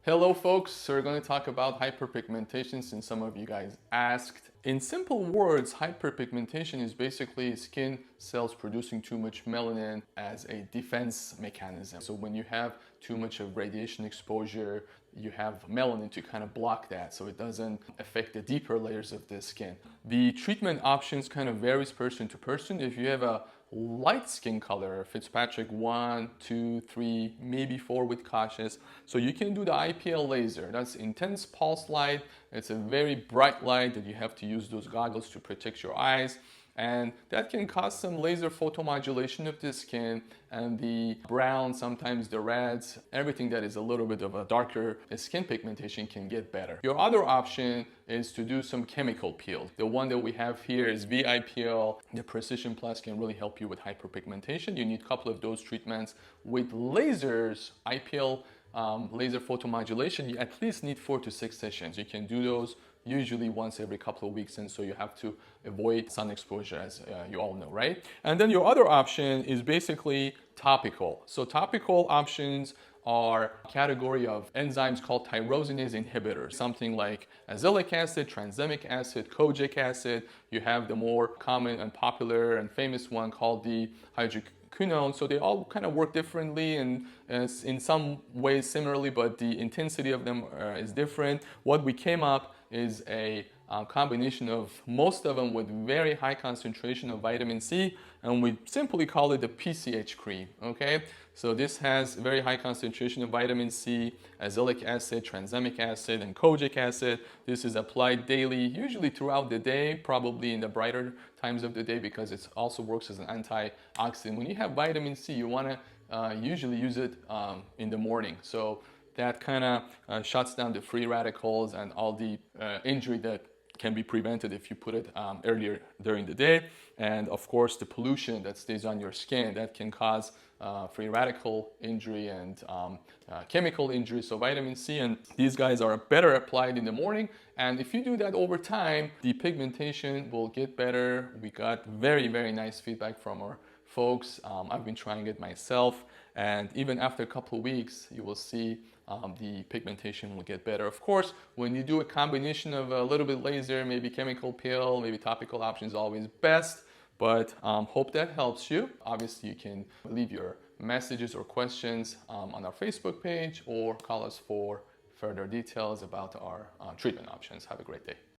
Hello folks, so we're going to talk about hyperpigmentation since some of you guys asked. In simple words, hyperpigmentation is basically skin cells producing too much melanin as a defense mechanism. So when you have too much of radiation exposure, you have melanin to kind of block that so it doesn't affect the deeper layers of the skin. The treatment options kind of varies person to person. If you have a light skin color, Fitzpatrick 1, 2, 3, maybe 4 with cautious. So you can do the V.I.P.L laser. That's intense pulse light. It's a very bright light that you have to use those goggles to protect your eyes. And that can cause some laser photomodulation of the skin and the brown, sometimes the reds, everything that is a little bit of a darker skin pigmentation can get better. Your other option is to do some chemical peel. The one that we have here is V.I.P.L. The Precision Plus can really help you with hyperpigmentation. You need a couple of those treatments. With lasers, I.P.L. Laser photomodulation, you at least need 4 to 6 sessions. You can do those usually once every couple of weeks, and so you have to avoid sun exposure, as you all know, right? And then your other option is basically topical. So topical options are a category of enzymes called tyrosinase inhibitors, something like azelaic acid, tranexamic acid, kojic acid. You have the more common and popular and famous one called the hydroquinone. So they all kind of work differently and in some ways similarly, but the intensity of them is different. What we came up is a combination of most of them with very high concentration of vitamin C, and we simply call it the PCH cream, okay? So this has very high concentration of vitamin C, azelaic acid, tranexamic acid, and kojic acid. This is applied daily, usually throughout the day, probably in the brighter times of the day because it also works as an antioxidant. When you have vitamin C, you want to usually use it in the morning. So that kind of shuts down the free radicals and all the injury that can be prevented if you put it earlier during the day. And of course, the pollution that stays on your skin that can cause free radical injury and chemical injury. So vitamin C and these guys are better applied in the morning. And if you do that over time, the pigmentation will get better. We got very, very nice feedback from our folks. I've been trying it myself, and even after a couple of weeks you will see the pigmentation will get better. Of course, when you do a combination of a little bit laser, maybe chemical peel, maybe topical option is always best, but hope that helps you. Obviously you can leave your messages or questions on our Facebook page or call us for further details about our treatment options. Have a great day.